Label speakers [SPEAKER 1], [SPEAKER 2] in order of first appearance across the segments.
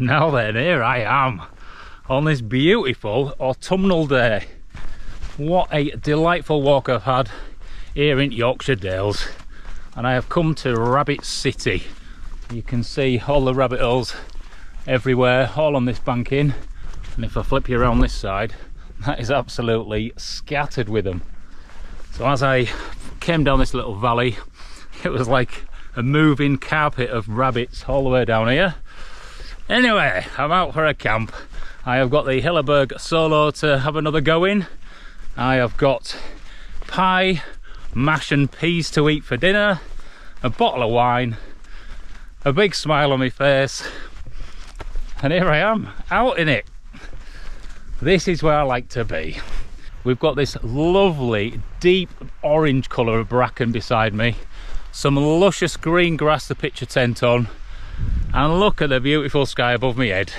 [SPEAKER 1] Now then, here I am on this beautiful autumnal day. What a delightful walk I've had here in Yorkshire Dales, and I have come to Rabbit City. You can see all the rabbit holes everywhere, all on this banking, and if I flip you around this side, that is absolutely scattered with them. So as I came down this little valley, it was like a moving carpet of rabbits all the way down here. Anyway, I'm out for a camp. I have got the HILLEBERG Soulo to have another go in. I have got pie, mash and peas to eat for dinner, a bottle of wine, a big smile on my face, and here I am, out in it. This is where I like to be. We've got this lovely deep orange colour of bracken beside me, some luscious green grass to pitch a tent on, and look at the beautiful sky above my head.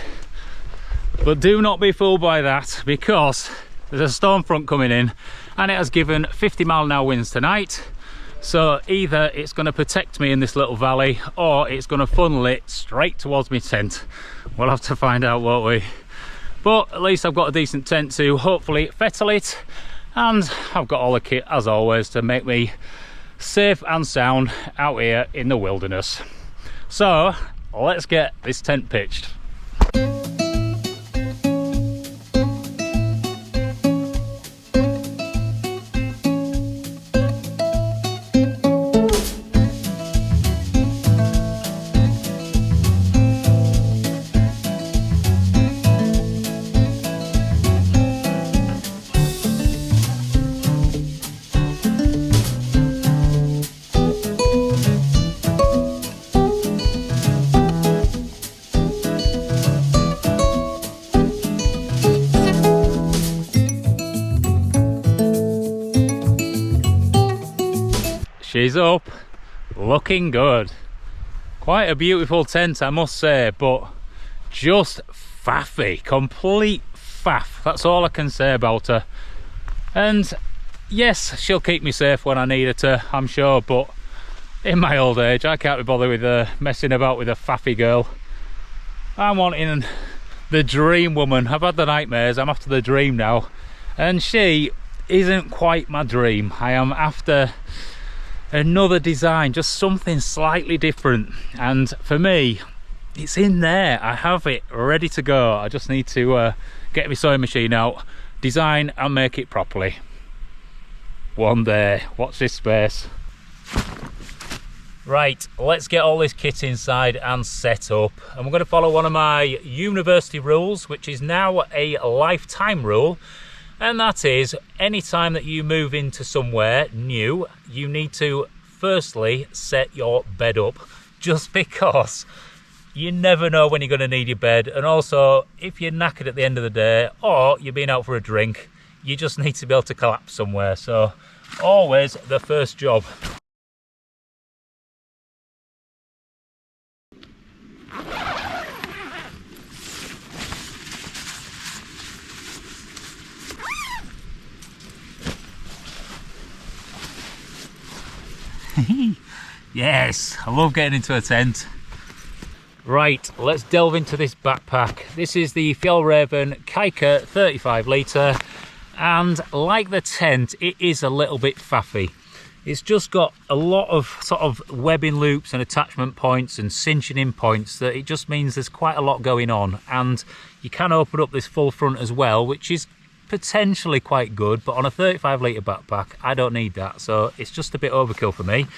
[SPEAKER 1] But do not be fooled by that, because there's a storm front coming in and it has given 50-mile-an-hour winds tonight. So either it's going to protect me in this little valley, or it's going to funnel it straight towards my tent. We'll have to find out, won't we? But at least I've got a decent tent to hopefully fettle it, and I've got all the kit as always to make me safe and sound out here in the wilderness. So let's get this tent pitched. She's up, looking good. Quite a beautiful tent, I must say, but just faffy, complete faff. That's all I can say about her. And yes, she'll keep me safe when I need her to, I'm sure, but in my old age, I can't be bothered with messing about with a faffy girl. I'm wanting the dream woman. I've had the nightmares, I'm after the dream now. And she isn't quite my dream. I am after another design, just something slightly different, and for me it's in there. I have it ready to go. I just need to get my sewing machine out, design and make it properly. One day, watch this space. Right, let's get all this kit inside and set up, and we're going to follow one of my university rules, which is now a lifetime rule. And that is, anytime that you move into somewhere new, you need to firstly set your bed up, just because you never know when you're going to need your bed. And also, if you're knackered at the end of the day, or you've been out for a drink, you just need to be able to collapse somewhere. So always the first job. Yes, I love getting into a tent. Right, let's delve into this backpack. This is the Fjällräven Kajka 35 litre, and like the tent, it is a little bit faffy. It's just got a lot of sort of webbing loops and attachment points and cinching in points, that it just means there's quite a lot going on. And you can open up this full front as well, which is potentially quite good, but on a 35 litre backpack I don't need that, so it's just a bit overkill for me.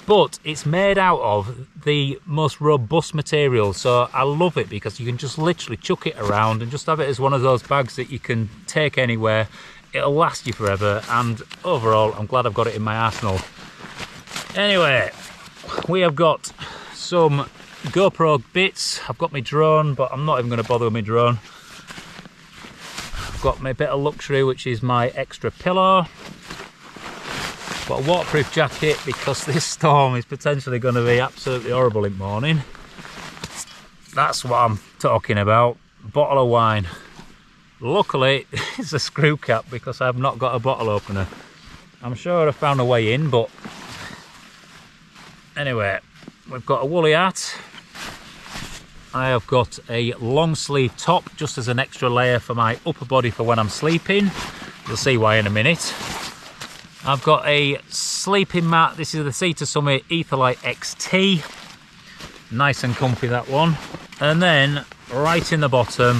[SPEAKER 1] But it's made out of the most robust material, so I love it, because you can just literally chuck it around and just have it as one of those bags that you can take anywhere. It'll last you forever, and overall I'm glad I've got it in my arsenal. Anyway, we have got some GoPro bits. I've got my drone, but I'm not even going to bother with my drone. Got my bit of luxury, which is my extra pillow. Got a waterproof jacket, because this storm is potentially going to be absolutely horrible in the morning. That's what I'm talking about. Bottle of wine. Luckily it's a screw cap, because I've not got a bottle opener. I'm sure I found a way in, but anyway, we've got a woolly hat. I have got a long sleeve top just as an extra layer for my upper body for when I'm sleeping. You'll see why in a minute. I've got a sleeping mat. This is the Sea to Summit Etherlight XT. Nice and comfy, that one. And then right in the bottom,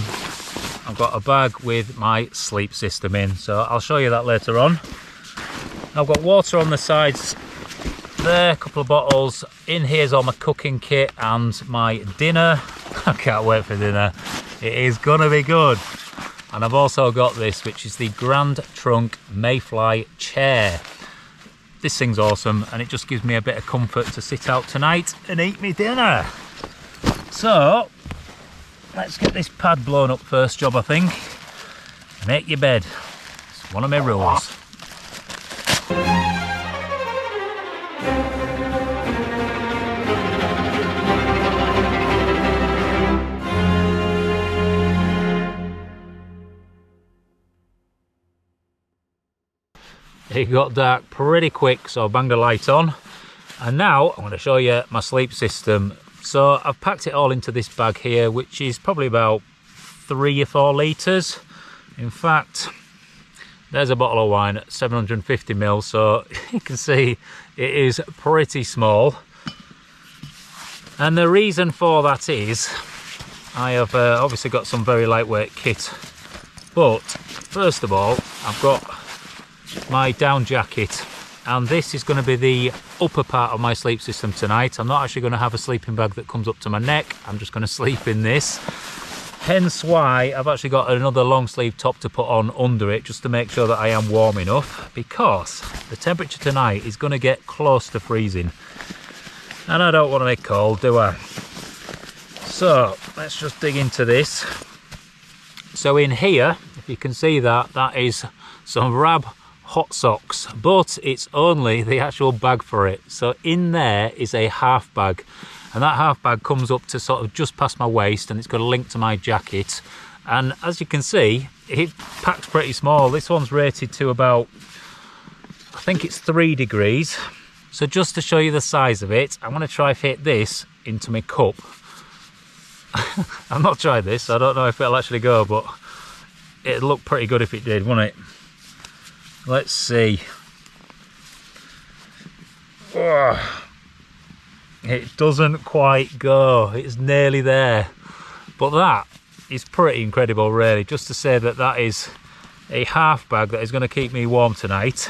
[SPEAKER 1] I've got a bag with my sleep system in. So I'll show you that later on. I've got water on the sides there, a couple of bottles. In here's all my cooking kit and my dinner. I can't wait for dinner. It is gonna be good. And I've also got this, which is the Grand Trunk Mayfly chair. This thing's awesome, and it just gives me a bit of comfort to sit out tonight and eat me dinner. So let's get this pad blown up first job, I think. Make your bed. It's one of my rules. It got dark pretty quick, so I banged the light on. And now I'm going to show you my sleep system. So I've packed it all into this bag here, which is probably about 3 or 4 litres. In fact, there's a bottle of wine at 750 ml, so you can see it is pretty small. And the reason for that is I have obviously got some very lightweight kit. But first of all, I've got my down jacket, and this is going to be the upper part of my sleep system tonight. I'm not actually going to have a sleeping bag that comes up to my neck. I'm just going to sleep in this, hence why I've actually got another long sleeve top to put on under it, just to make sure that I am warm enough, because the temperature tonight is going to get close to freezing and I don't want to make cold, do I? So let's just dig into this. So in here, if you can see that, that is some Rab hot socks, but it's only the actual bag for it. So in there is a half bag, and that half bag comes up to sort of just past my waist, and it's got a link to my jacket. And as you can see, it packs pretty small. This one's rated to about, I think it's 3 degrees. So just to show you the size of it, I'm going to try fit this into my cup. I've not tried this, so I don't know if it'll actually go, but it'd look pretty good if it did, wouldn't it? Let's see. Oh, it doesn't quite go. It's nearly there. But that is pretty incredible, really. Just to say that that is a half bag that is going to keep me warm tonight.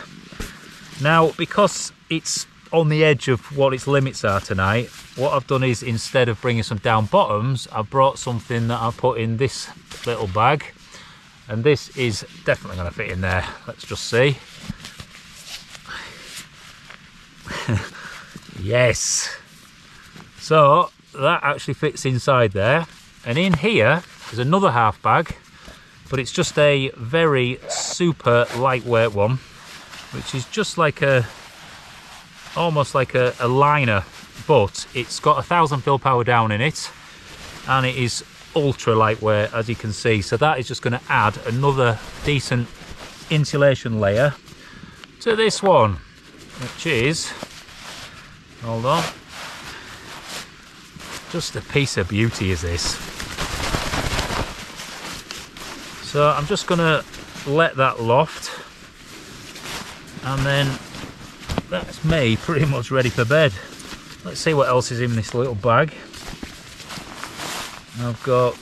[SPEAKER 1] Now, because it's on the edge of what its limits are tonight, what I've done is, instead of bringing some down bottoms, I've brought something that I've put in this little bag. And this is definitely going to fit in there. Let's just see. Yes. So that actually fits inside there. And in here is another half bag, but it's just a very super lightweight one, which is just like a, almost like a liner, but it's got 1000 fill power down in it, and it is ultra lightweight, as you can see. So that is just going to add another decent insulation layer to this one, which is, hold on, just a piece of beauty is this. So I'm just going to let that loft, and then that's me pretty much ready for bed. Let's see what else is in this little bag. I've got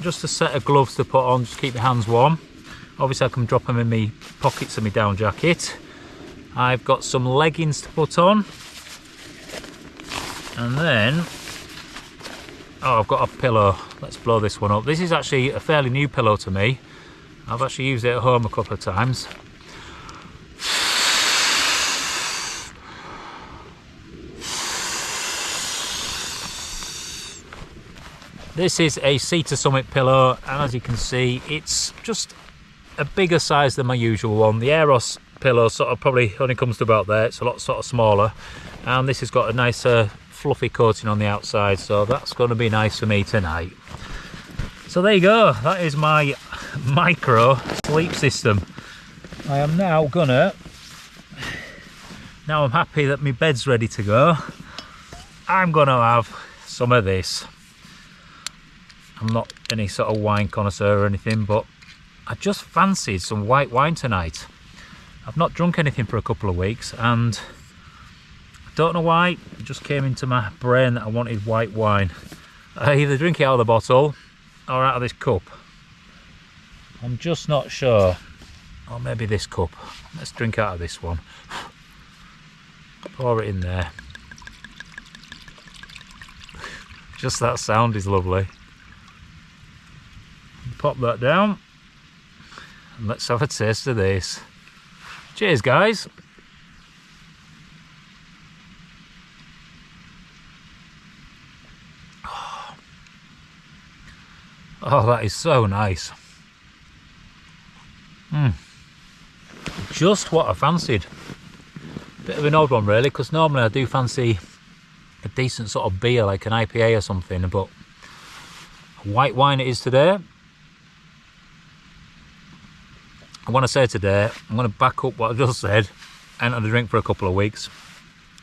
[SPEAKER 1] just a set of gloves to put on, just to keep my hands warm. Obviously I can drop them in my pockets of my down jacket. I've got some leggings to put on. And then, oh, I've got a pillow. Let's blow this one up. This is actually a fairly new pillow to me. I've actually used it at home a couple of times. This is a Sea to Summit pillow, and as you can see, it's just a bigger size than my usual one. The Aeros pillow sort of probably only comes to about there. It's a lot sort of smaller, and this has got a nicer fluffy coating on the outside, so that's going to be nice for me tonight. So there you go, that is my micro sleep system. I am now gonna, now I'm happy that my bed's ready to go, I'm gonna have some of this. I'm not any sort of wine connoisseur or anything, but I just fancied some white wine tonight. I've not drunk anything for a couple of weeks, and I don't know why, it just came into my brain that I wanted white wine. I either drink it out of the bottle or out of this cup. I'm just not sure. Or maybe this cup. Let's drink out of this one. Pour it in there. Just that sound is lovely. Pop that down. And let's have a taste of this. Cheers, guys. Oh, that is so nice. Just what I fancied. Bit of an odd one really, because normally I do fancy a decent sort of beer like an IPA or something, but white wine it is today. I want to say today, I'm going to back up what I just said. I ain't had a drink for a couple of weeks.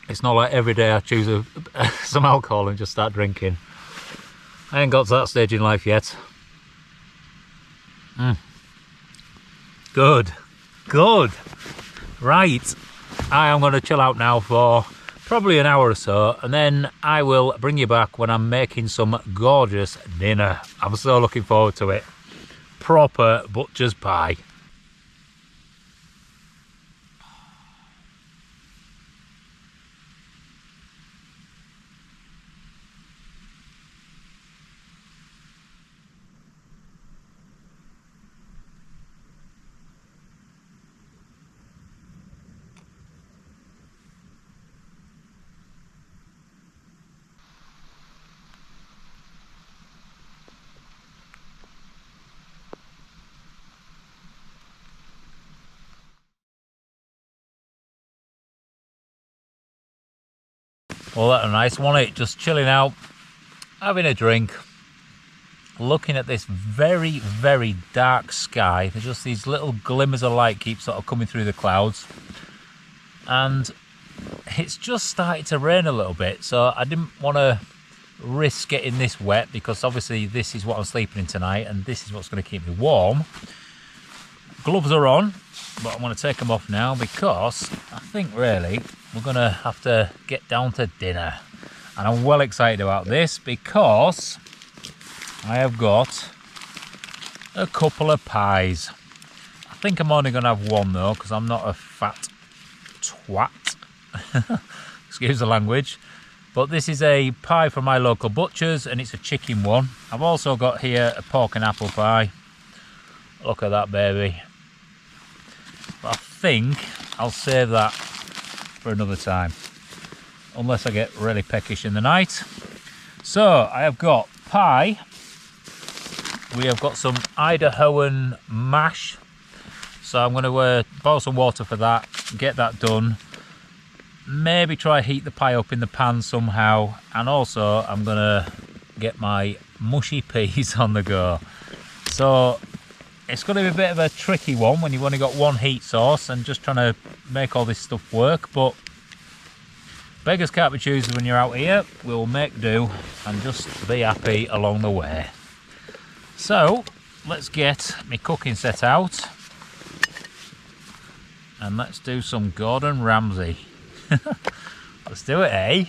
[SPEAKER 1] It's not like every day I choose some alcohol and just start drinking. I ain't got to that stage in life yet. Good. Right, I am going to chill out now for probably an hour or so, and then I will bring you back when I'm making some gorgeous dinner. I'm so looking forward to it. Proper butcher's pie. Well, that's a nice one, it just chilling out, having a drink, looking at this very, very dark sky. There's just these little glimmers of light keep sort of coming through the clouds, and it's just started to rain a little bit, so I didn't want to risk getting this wet, because obviously this is what I'm sleeping in tonight and this is what's going to keep me warm. Gloves are on, but I'm going to take them off now, because I think really we're going to have to get down to dinner. And I'm well excited about this, because I have got a couple of pies. I think I'm only going to have one though, because I'm not a fat twat. Excuse the language. But this is a pie from my local butcher's, and it's a chicken one. I've also got here a pork and apple pie. Look at that baby. But I think I'll save that for another time, unless I get really peckish in the night. So I have got pie. We have got some Idahoan mash. So I'm going to boil some water for that, get that done. Maybe try heat the pie up in the pan somehow. And also I'm going to get my mushy peas on the go. So it's going to be a bit of a tricky one when you've only got one heat source and just trying to make all this stuff work, but beggars can't be choosers when you're out here. We'll make do and just be happy along the way. So let's get my cooking set out and let's do some Gordon Ramsay. Let's do it, eh?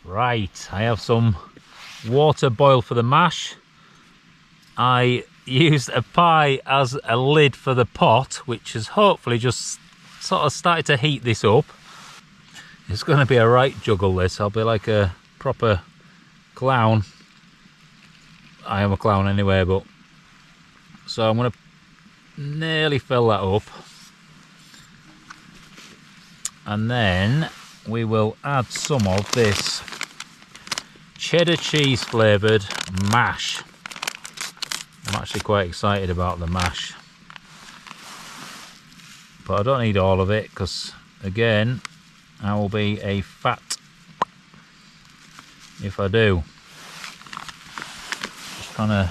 [SPEAKER 1] Right, I have some water boiled for the mash. I used a pie as a lid for the pot, which has hopefully just sort of started to heat this up. It's going to be a right juggle this. I'll be like a proper clown. I am a clown anyway, but so I'm going to nearly fill that up, and then we will add some of this cheddar cheese flavoured mash. I'm actually quite excited about the mash. but I don't need all of it because, again, I will be a fat if I do. Just trying to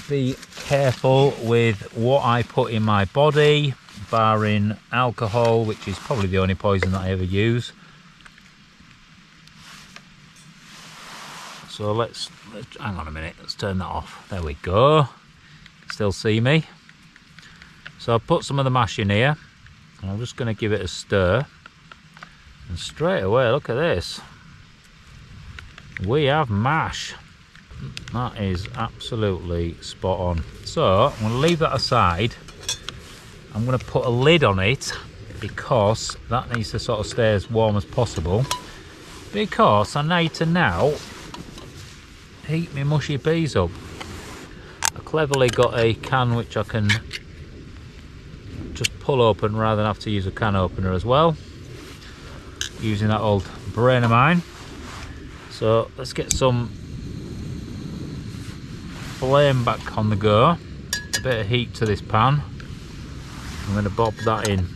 [SPEAKER 1] be careful with what I put in my body, barring alcohol, which is probably the only poison that I ever use. So let's hang on a minute, let's turn that off. There we go. Still see me. So I've put some of the mash in here, and I'm just going to give it a stir. And straight away, look at this. We have mash. That is absolutely spot on. So I'm going to leave that aside. I'm going to put a lid on it because that needs to sort of stay as warm as possible. Because I need to now heat my mushy peas up. I cleverly got a can which I can just pull open rather than have to use a can opener as well, using that old brain of mine. So let's get some flame back on the go, a bit of heat to this pan. I'm going to bob that in.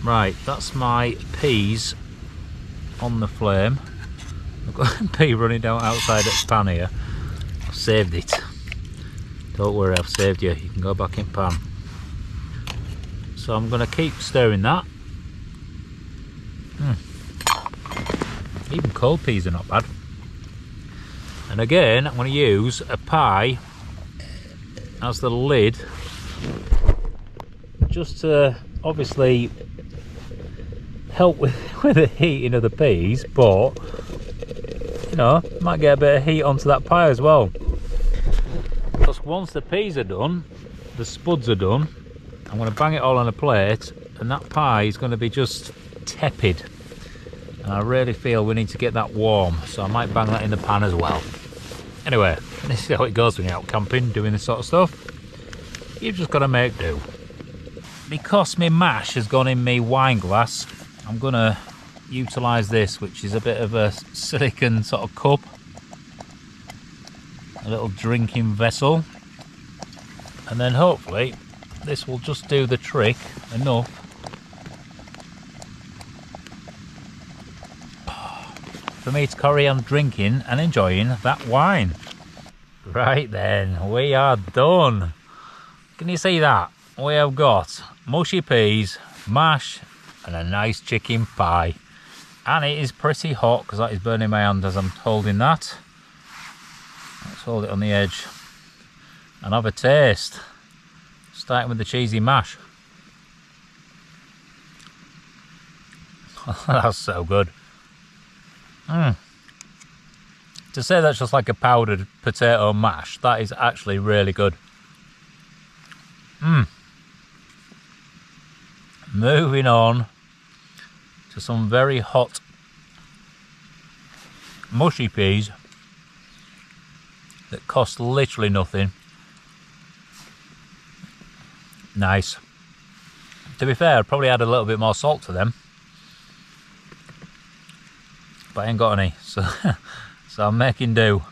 [SPEAKER 1] Right, that's my peas on the flame. I've got a pea running down outside the pan here. I've saved it. Don't worry, I've saved you. You can go back in pan. So I'm going to keep stirring that. Even cold peas are not bad. And again, I'm going to use a pie as the lid, just to obviously help with the heating of the peas, but you know, might get a bit of heat onto that pie as well. Because once the peas are done, the spuds are done, I'm going to bang it all on a plate, and that pie is going to be just tepid. And I really feel we need to get that warm, so I might bang that in the pan as well. Anyway, this is how it goes when you're out camping, doing this sort of stuff. You've just got to make do. Because my mash has gone in my wine glass, I'm going to utilise this, which is a bit of a silicone sort of cup, a little drinking vessel, and then hopefully this will just do the trick enough for me to carry on drinking and enjoying that wine. Right then, we are done. Can you see that? We have got mushy peas, mash, and a nice chicken pie. And it is pretty hot because that is burning my hand as I'm holding that. Let's hold it on the edge and have a taste. Starting with the cheesy mash. That's so good. To say that's just like a powdered potato mash, that is actually really good. Moving on to some very hot mushy peas that cost literally nothing. Nice. To be fair, I'd probably add a little bit more salt to them, but I ain't got any, so so I'm making do.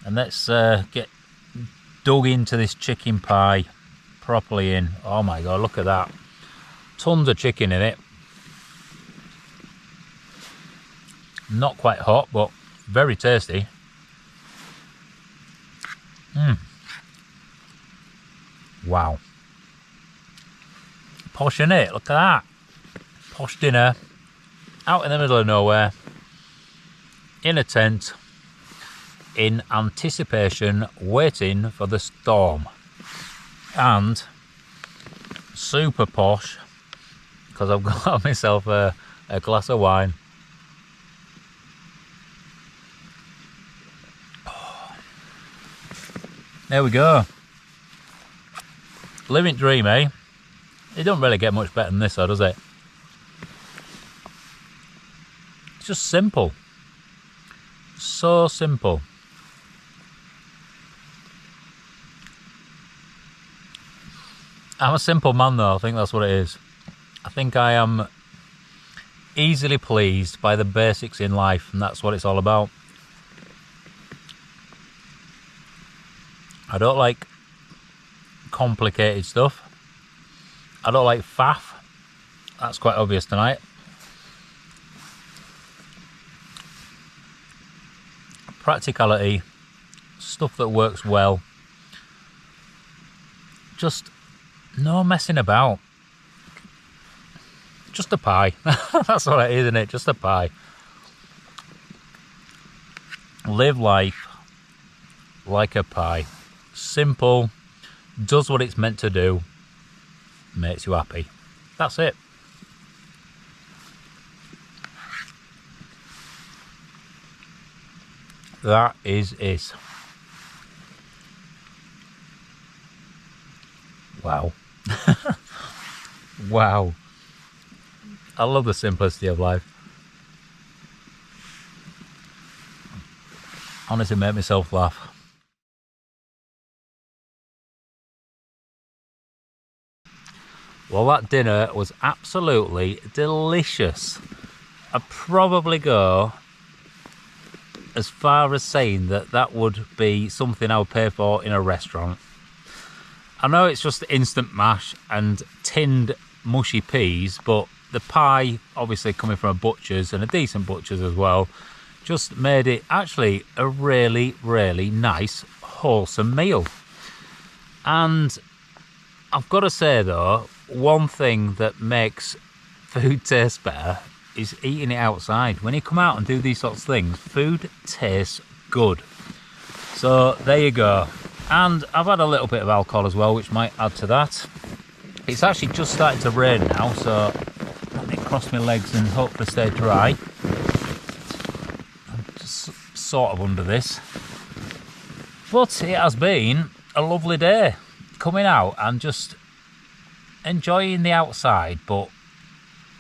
[SPEAKER 1] And let's get dug into this chicken pie properly in. Oh my god, look at that. Tons of chicken in it. Not quite hot, but very tasty. Wow. Posh, innit? Look at that. Posh dinner. Out in the middle of nowhere. In a tent. In anticipation, waiting for the storm. And super posh, because I've got myself a glass of wine. There we go. Living dream, eh? It don't really get much better than this though, does it? It's just simple. So simple. I'm a simple man though, I think that's what it is. I think I am easily pleased by the basics in life, and that's what it's all about. I don't like complicated stuff. I don't like faff. That's quite obvious tonight. Practicality, stuff that works well. Just no messing about. Just a pie. That's what it is, isn't it? Just a pie. Live life like a pie. Simple, does what it's meant to do, makes you happy. That's it. That is it. Wow. Wow. I love the simplicity of life. Honestly, made myself laugh. Well, that dinner was absolutely delicious. I'd probably go as far as saying that that would be something I would pay for in a restaurant. I know it's just instant mash and tinned mushy peas, but the pie, obviously coming from a butcher's, and a decent butcher's as well, just made it actually a really, really nice, wholesome meal. And I've got to say though, one thing that makes food taste better is eating it outside. When you come out and do these sorts of things, food tastes good. So there you go. And I've had a little bit of alcohol as well, which might add to that. It's actually just starting to rain now, so let me cross my legs and hopefully stay dry. I'm just sort of under this. But it has been a lovely day. Coming out and just enjoying the outside, but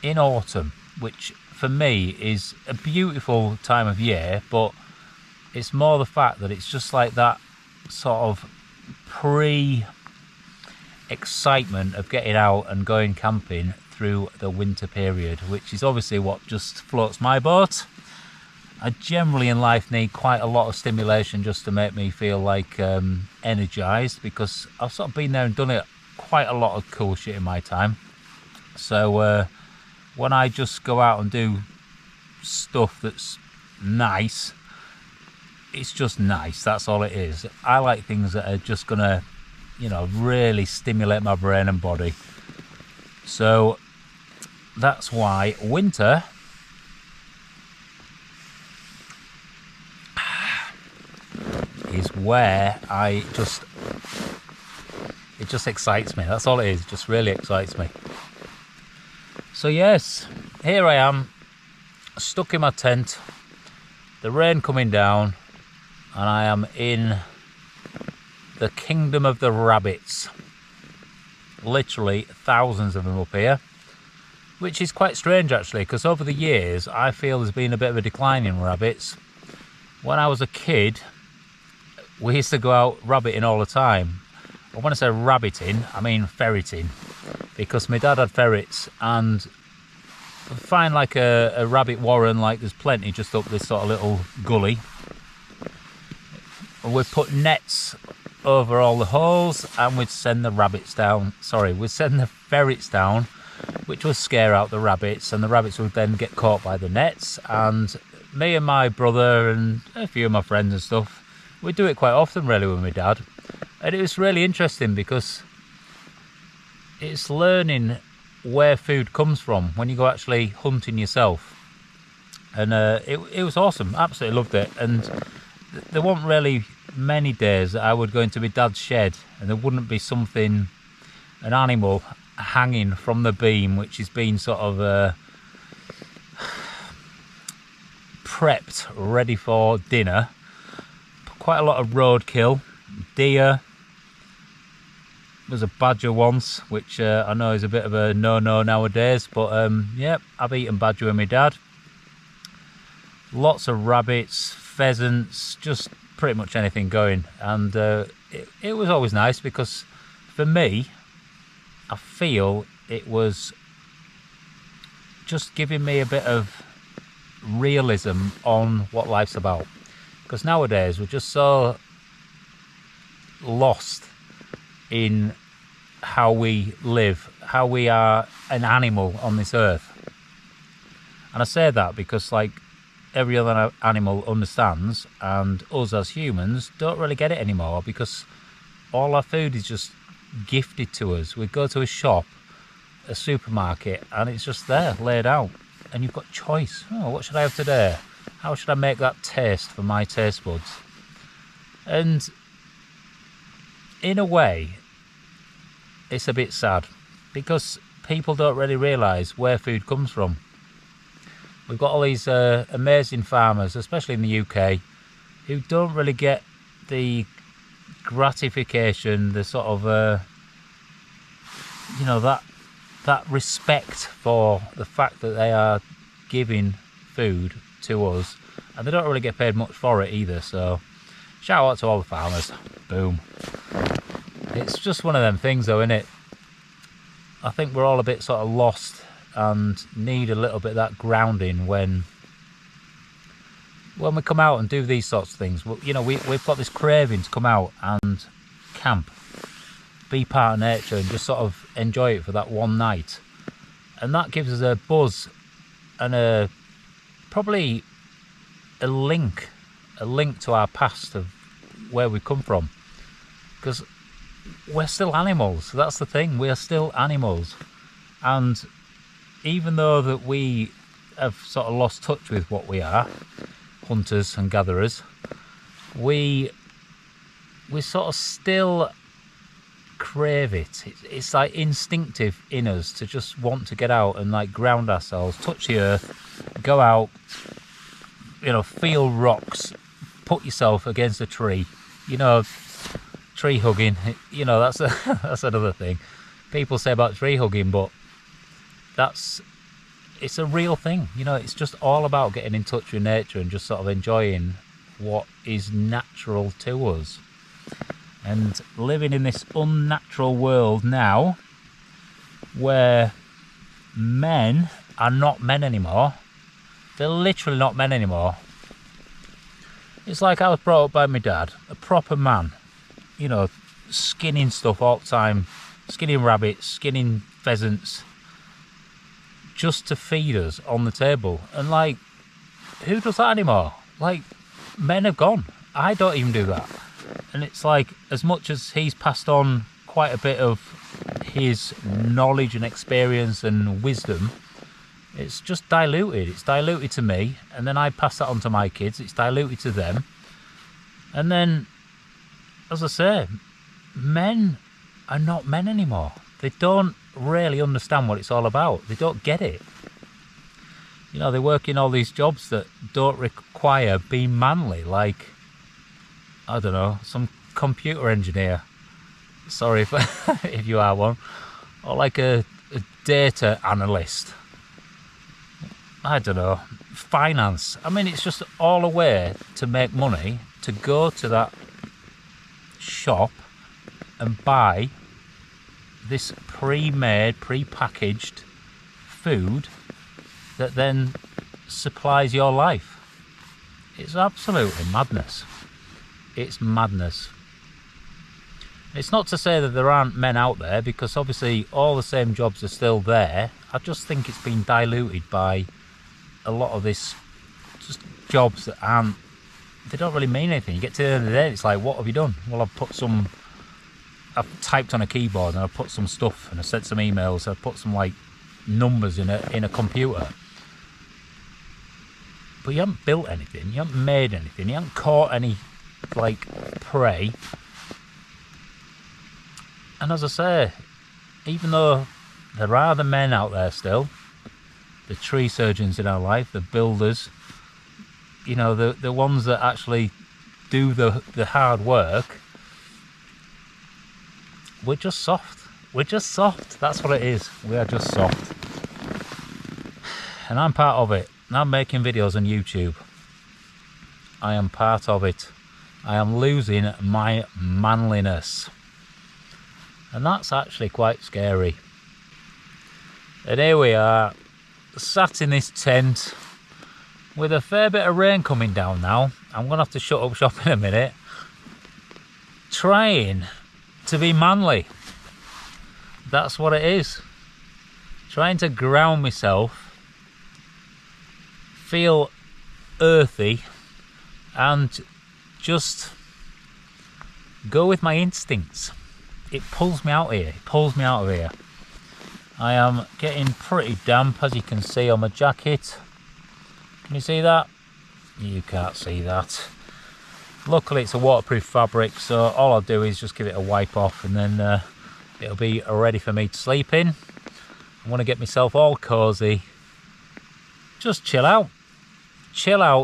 [SPEAKER 1] in autumn, which for me is a beautiful time of year, but it's more the fact that it's just like that sort of pre-excitement of getting out and going camping through the winter period, which is obviously what just floats my boat. I generally in life need quite a lot of stimulation just to make me feel like energized, because I've sort of been there and done it quite a lot of cool shit in my time. So when I just go out and do stuff that's nice, it's just nice. That's all it is. I like things that are just gonna, you know, really stimulate my brain and body. So that's why winter is where it just excites me. That's all it is. It just really excites me. So yes, here I am, stuck in my tent, the rain coming down, and I am in the kingdom of the rabbits. Literally thousands of them up here, which is quite strange actually, because over the years I feel there's been a bit of a decline in rabbits. When I was a kid, we used to go out rabbiting all the time. But when I say rabbiting, I mean ferreting, because my dad had ferrets, and find like a rabbit warren, like there's plenty just up this sort of little gully. We'd put nets over all the holes and we'd send the ferrets down, which would scare out the rabbits, and the rabbits would then get caught by the nets. And me and my brother and a few of my friends and stuff, we'd do it quite often really with my dad. And it was really interesting because it's learning where food comes from when you go actually hunting yourself. And it was awesome. Absolutely loved it. And there weren't really many days that I would go into my dad's shed and there wouldn't be an animal hanging from the beam, which has been sort of prepped, ready for dinner. Quite a lot of roadkill, deer. There was a badger once, which I know is a bit of a no-no nowadays, but yeah, I've eaten badger with my dad. Lots of rabbits, pheasants, just pretty much anything going. And it was always nice because for me, I feel it was just giving me a bit of realism on what life's about. Because nowadays we're just so lost in how we live, how we are an animal on this earth. And I say that because like every other animal understands, and us as humans don't really get it anymore, because all our food is just gifted to us. We go to a shop, a supermarket, and it's just there laid out, and you've got choice. Oh, what should I have today? How should I make that taste for my taste buds? And in a way, it's a bit sad, because people don't really realise where food comes from. We've got all these amazing farmers, especially in the UK, who don't really get the gratification, the sort of, you know, that respect for the fact that they are giving food to us, and they don't really get paid much for it either. So shout out to all the farmers. Boom. It's just one of them things though, isn't it? I think we're all a bit sort of lost and need a little bit of that grounding when we come out and do these sorts of things. Well, you know, we've got this craving to come out and camp, be part of nature, and just sort of enjoy it for that one night. And that gives us a buzz and probably a link to our past of where we come from. Because we're still animals. That's the thing. We are still animals. And even though that we have sort of lost touch with what we are, hunters and gatherers, we sort of still crave it. It's like instinctive in us to just want to get out and like ground ourselves, touch the earth, go out, you know, feel rocks, put yourself against a tree, you know, tree hugging, you know, that's another thing people say about tree hugging, but it's a real thing, you know. It's just all about getting in touch with nature and just sort of enjoying what is natural to us. And living in this unnatural world now, where men are not men anymore. They're literally not men anymore. It's like I was brought up by my dad, a proper man, you know, skinning stuff all the time, skinning rabbits, skinning pheasants, just to feed us on the table. And like, who does that anymore? Like, men have gone. I don't even do that. And it's like, as much as he's passed on quite a bit of his knowledge and experience and wisdom, it's just diluted. It's diluted to me, and then I pass that on to my kids. It's diluted to them. And then, as I say, men are not men anymore. They don't really understand what it's all about. They don't get it. You know, they work in all these jobs that don't require being manly, like, I don't know, some computer engineer. Sorry if you are one. Or like a data analyst. I don't know, finance. I mean, it's just all a way to make money, to go to that shop and buy this pre-made, pre-packaged food that then supplies your life. It's absolutely madness. It's madness. It's not to say that there aren't men out there, because obviously all the same jobs are still there. I just think it's been diluted by a lot of this just jobs that aren't, they don't really mean anything. You get to the end of the day, it's like, what have you done? Well, I've typed on a keyboard and I've put some stuff and I sent some emails, I've put some like numbers in a computer. But you haven't built anything, you haven't made anything, you haven't caught any like prey. And as I say, even though there are the men out there still, the tree surgeons in our life, the builders, you know, the ones that actually do the hard work, we're just soft. We're just soft. That's what it is. We are just soft. And I'm part of it. And I'm making videos on YouTube. I am part of it. I am losing my manliness. And that's actually quite scary. And here we are, sat in this tent with a fair bit of rain coming down now. I'm going to have to shut up shop in a minute. Trying to be manly. that's what it is. Trying to ground myself, feel earthy, and just go with my instincts. It pulls me out here, it pulls me out of here. I am getting pretty damp, as you can see on my jacket. Can you see that? You can't see that. Luckily it's a waterproof fabric, so all I'll do is just give it a wipe off, and then it'll be ready for me to sleep in. I want to get myself all cozy, just chill out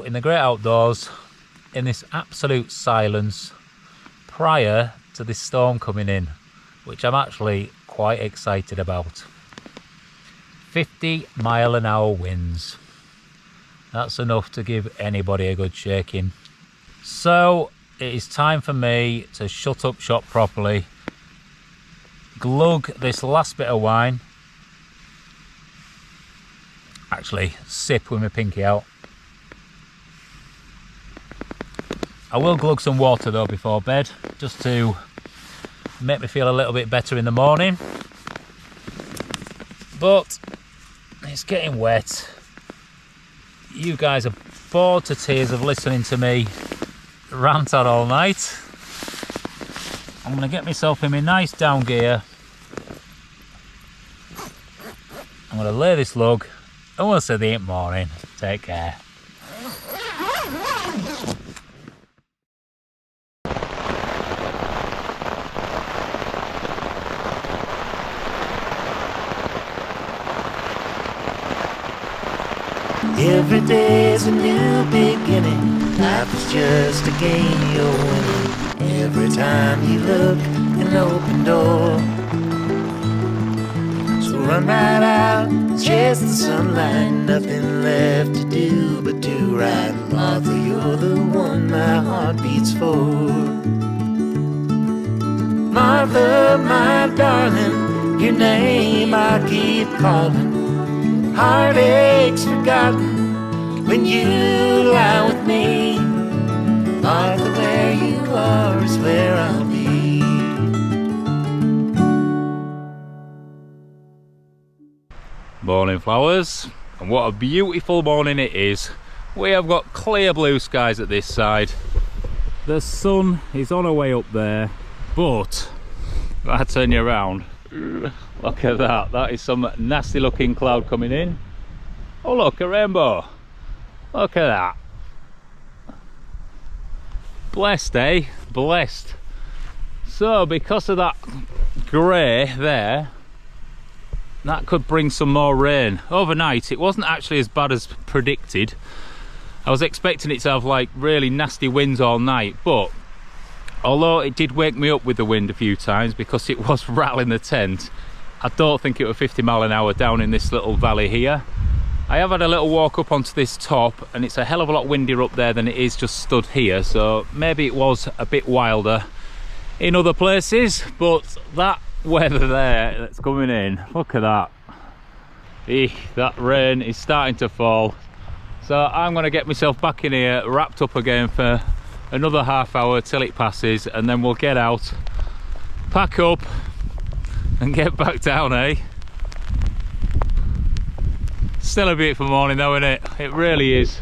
[SPEAKER 1] in the great outdoors, in this absolute silence prior to this storm coming in, which I'm actually quite excited about. 50-mile-an-hour winds. That's enough to give anybody a good shaking. So it is time for me to shut up shop properly, glug this last bit of wine, actually sip with my pinky out. I will glug some water though before bed, just to make me feel a little bit better in the morning. But it's getting wet. You guys are bored to tears of listening to me rant on all night. I'm going to get myself in my nice down gear. I'm going to lay this lug, and we'll see the morning. Take care.
[SPEAKER 2] Every day's a new beginning. Life is just a game you're winning. Every time you look, an open door. So run right out, chase the sunlight. Nothing left to do but do right. Martha, you're the one my heart beats for. Martha, my darling, your name I keep calling. Heartaches forgotten when you lie with me. Martha, where you are is where I'll be.
[SPEAKER 1] Morning flowers, and what a beautiful morning it is. We have got clear blue skies at this side. The sun is on her way up there, but if I turn you around, look at that. That is some nasty looking cloud coming in. Oh look, a rainbow. Look at that. Blessed, eh? Blessed. So because of that grey there, that could bring some more rain. Overnight it wasn't actually as bad as predicted. I was expecting it to have like really nasty winds all night, but although it did wake me up with the wind a few times because it was rattling the tent, I don't think it was 50 mile an hour down in this little valley here. I have had a little walk up onto this top, and it's a hell of a lot windier up there than it is just stood here, so maybe it was a bit wilder in other places, but that weather there that's coming in, look at that. That rain is starting to fall, so I'm going to get myself back in here, wrapped up again for another half hour till it passes, and then we'll get out, pack up and get back down, eh? Still a beautiful morning though, isn't it? It really is.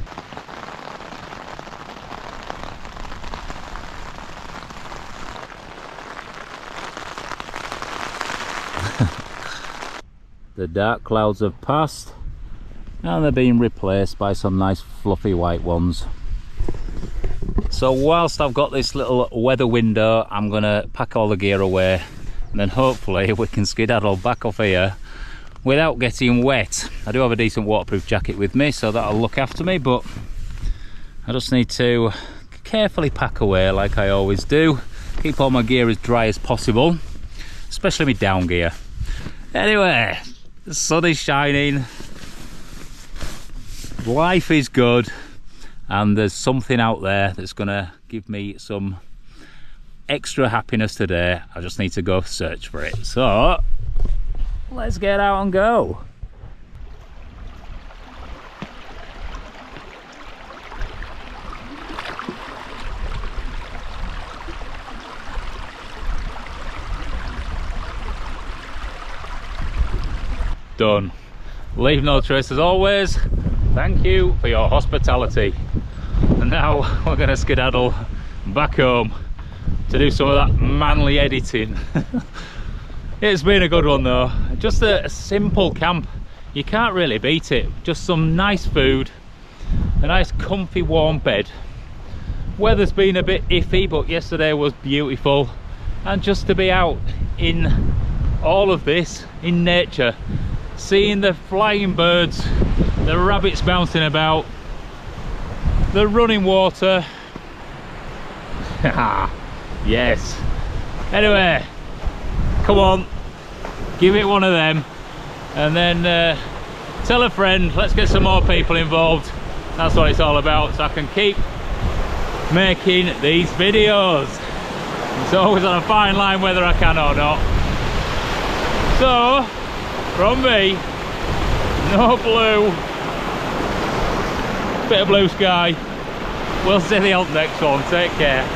[SPEAKER 1] The dark clouds have passed and they're being replaced by some nice fluffy white ones. So whilst I've got this little weather window, I'm gonna pack all the gear away, and then hopefully we can skedaddle back off here without getting wet. I do have a decent waterproof jacket with me, so that'll look after me, but I just need to carefully pack away like I always do. Keep all my gear as dry as possible, especially my down gear. Anyway, the sun is shining, life is good, and there's something out there that's gonna give me some extra happiness today. I just need to go search for it. So let's get out and go. done. Leave no trace as always. Thank you for your hospitality. And now we're going to skedaddle back home to do some of that manly editing. It's been a good one though. Just a simple camp. You can't really beat it. Just some nice food, a nice comfy warm bed. Weather's been a bit iffy, but yesterday was beautiful. And just to be out in all of this, in nature, seeing the flying birds, the rabbits bouncing about, the running water. Yes. Anyway, come on, give it one of them, and then tell a friend. Let's get some more people involved. That's what it's all about, so I can keep making these videos. It's always on a fine line whether I can or not. So, from me, no blue, bit of blue sky. We'll see you on the next one. Take care.